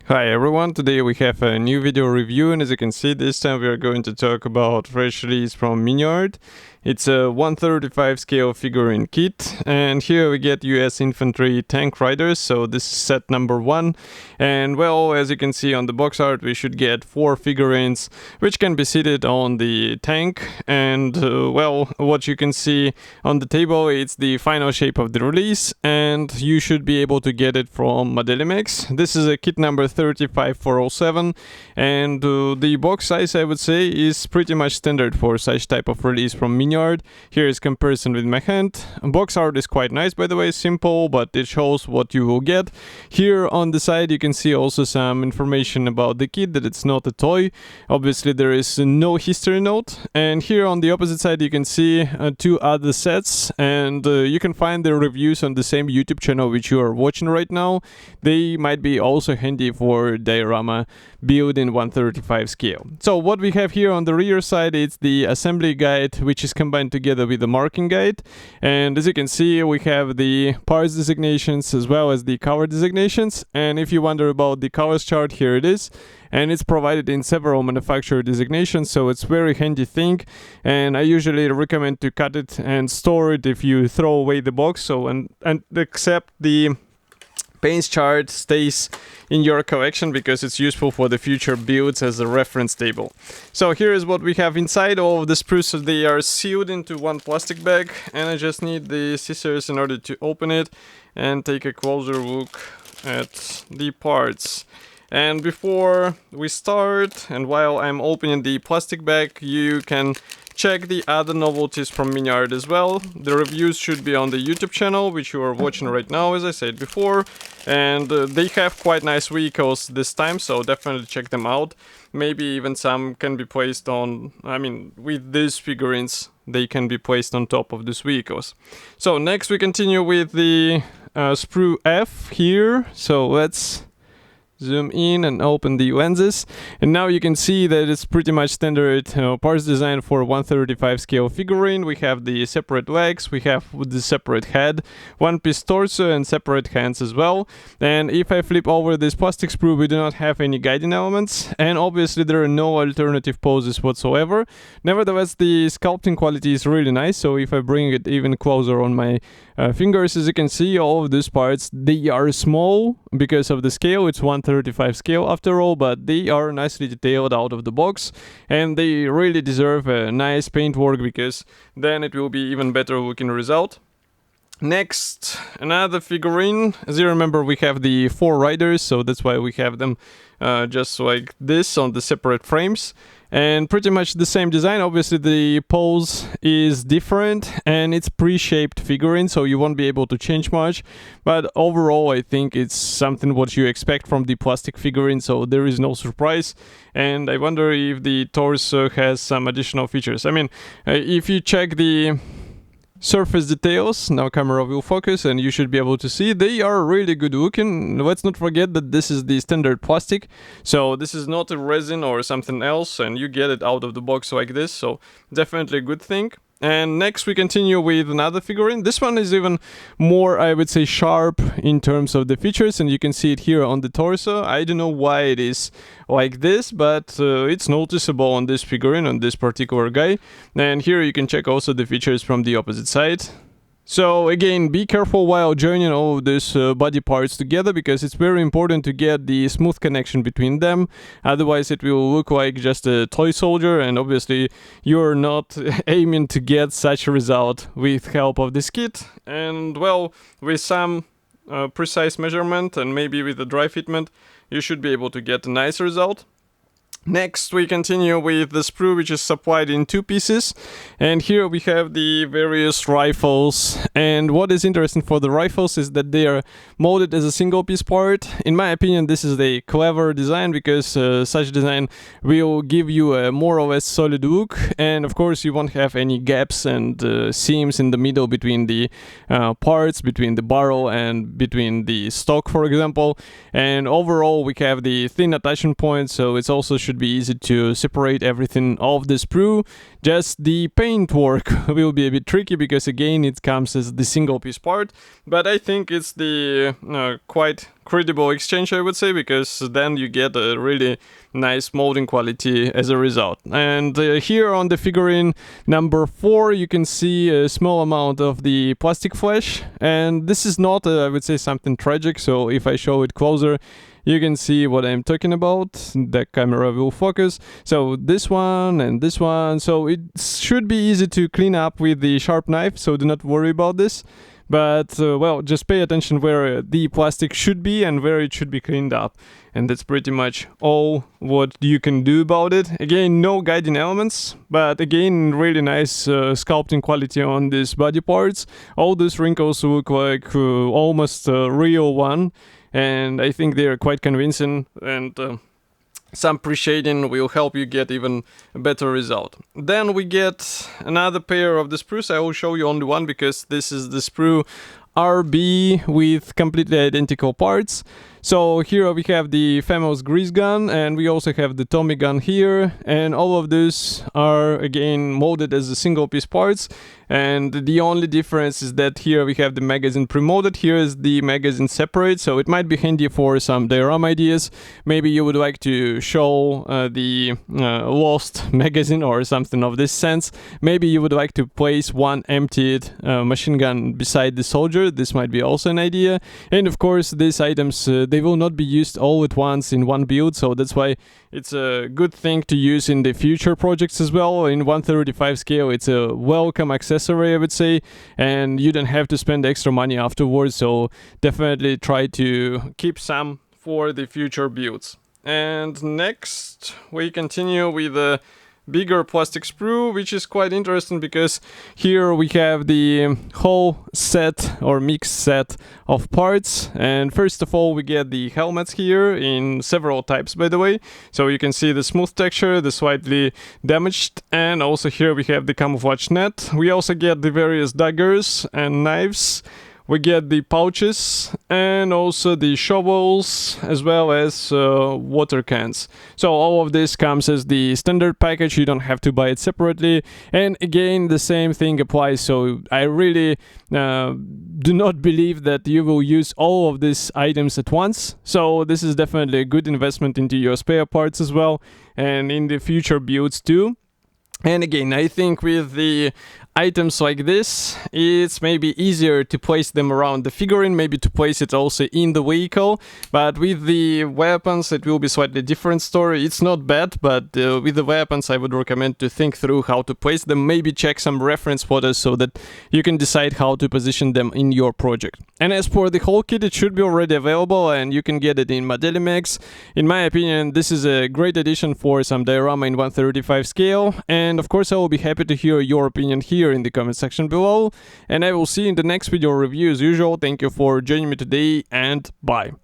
Hi everyone, today we have a new video review, and as you can see, this time we are going to talk about fresh release from Miniart. It's a 1/35 scale figurine kit, and here we get US Infantry tank riders, so this is set number 1. And well, as you can see on the box art, we should get 4 figurines which can be seated on the tank. And well, what you can see on the table, it's the final shape of the release, and you should be able to get it from Modelimex. This is a kit number 35407, and the box size, I would say, is pretty much standard for such type of release from Miniart. Here is comparison with my hand. Box art is quite nice, by the way, simple, but it shows what you will get. Here on the side you can see also some information about the kit, that it's not a toy. Obviously there is no history note. And here on the opposite side you can see 2 other sets, and you can find the reviews on the same YouTube channel which you are watching right now. They might be also handy for diorama build in 1/35 scale. So what we have here on the rear side is the assembly guide, which is combined together with the marking guide. And as you can see, we have the parts designations as well as the color designations. And if you wonder about the colors chart, here it is. And it's provided in several manufacturer designations, so it's very handy thing. And I usually recommend to cut it and store it if you throw away the box, so and accept the paints chart stays in your collection because it's useful for the future builds as a reference table. So here is what we have inside. All of the sprues, so they are sealed into one plastic bag, and I just need the scissors in order to open it and take a closer look at the parts. And before we start, and while I'm opening the plastic bag, you can check the other novelties from Miniart as well. The reviews should be on the YouTube channel, which you are watching right now, as I said before. And they have quite nice vehicles this time, so definitely check them out. Maybe even some can be placed on, with these figurines, they can be placed on top of these vehicles. So next we continue with the sprue F here. So let's zoom in and open the lenses, and now you can see that it's pretty much standard parts design for 1/35 scale figurine. We have the separate legs, we have the separate head, one piece torso, and separate hands as well. And if I flip over this plastic sprue, we do not have any guiding elements, and obviously there are no alternative poses whatsoever. Nevertheless, the sculpting quality is really nice, so if I bring it even closer on my fingers, as you can see, all of these parts, they are small because of the scale. It's 1/35 scale after all, but they are nicely detailed out of the box, and they really deserve a nice paintwork, because then it will be even better looking result. Next, another figurine. As you remember, we have the 4 riders, so that's why we have them just like this on the separate frames. And pretty much the same design. Obviously the pose is different, and it's pre-shaped figurine, so you won't be able to change much. But overall, I think it's something what you expect from the plastic figurine, so there is no surprise. And I wonder if the torso has some additional features. If you check the surface details, now camera will focus and you should be able to see they are really good looking. Let's not forget that this is the standard plastic, so this is not a resin or something else, and you get it out of the box like this, so definitely a good thing. And next we continue with another figurine. This one is even more, I would say, sharp in terms of the features, and you can see it here on the torso. I don't know why it is like this, but it's noticeable on this figurine, on this particular guy. And here you can check also the features from the opposite side. So again, be careful while joining all of these body parts together, because it's very important to get the smooth connection between them. Otherwise it will look like just a toy soldier, and obviously you're not aiming to get such a result with help of this kit. And well, with some precise measurement and maybe with a dry fitment, you should be able to get a nice result. Next we continue with the sprue, which is supplied in 2 pieces, and here we have the various rifles. And what is interesting for the rifles is that they are molded as a single piece part. In my opinion, this is a clever design, because such design will give you a more or less solid look, and of course you won't have any gaps and seams in the middle between the parts, between the barrel and between the stock, for example. And overall we have the thin attachment point, so it's also should be easy to separate everything off the sprue. Just the paintwork will be a bit tricky, because again it comes as the single piece part, but I think it's the quite credible exchange, I would say, because then you get a really nice molding quality as a result. And here on the figurine number 4, you can see a small amount of the plastic flesh, and this is not, I would say, something tragic. So if I show it closer, you can see what I'm talking about. The camera will focus. So this one and this one. So it should be easy to clean up with the sharp knife, so do not worry about this. But, well, just pay attention where the plastic should be and where it should be cleaned up. And that's pretty much all what you can do about it. Again, no guiding elements, but again, really nice sculpting quality on these body parts. All these wrinkles look like almost a real one. And I think they are quite convincing, and some pre-shading will help you get even a better result. Then we get another pair of the sprues. I will show you only one because this is the sprue RB with completely identical parts. So here we have the famous grease gun, and we also have the Tommy gun here, and all of these are again molded as a single piece parts. And the only difference is that here we have the magazine pre-molded, here is the magazine separate, so it might be handy for some diorama ideas. Maybe you would like to show the lost magazine or something of this sense. Maybe you would like to place one emptied machine gun beside the soldier. This might be also an idea. And of course, these items, they will not be used all at once in one build, so that's why it's a good thing to use in the future projects as well. In 1/35 scale, it's a welcome accessory, I would say, and you don't have to spend extra money afterwards, so definitely try to keep some for the future builds. And next, we continue with the bigger plastic sprue, which is quite interesting because here we have the whole set or mixed set of parts. And first of all, we get the helmets here in several types, by the way. So you can see the smooth texture, the slightly damaged, and also here we have the camouflage net. We also get the various daggers and knives. We get the pouches and also the shovels, as well as water cans. So all of this comes as the standard package. You don't have to buy it separately. And again, the same thing applies. So I really do not believe that you will use all of these items at once. So this is definitely a good investment into your spare parts as well, and in the future builds too. And again, I think with the items like this, it's maybe easier to place them around the figurine, maybe to place it also in the vehicle. But with the weapons, it will be slightly different story. It's not bad, but with the weapons, I would recommend to think through how to place them, maybe check some reference photos so that you can decide how to position them in your project. And as for the whole kit, it should be already available, and you can get it in Modelimex. In my opinion, this is a great addition for some diorama in 1/35 scale. And of course, I will be happy to hear your opinion here in the comment section below, and I will see you in the next video review as usual. Thank you for joining me today, and bye.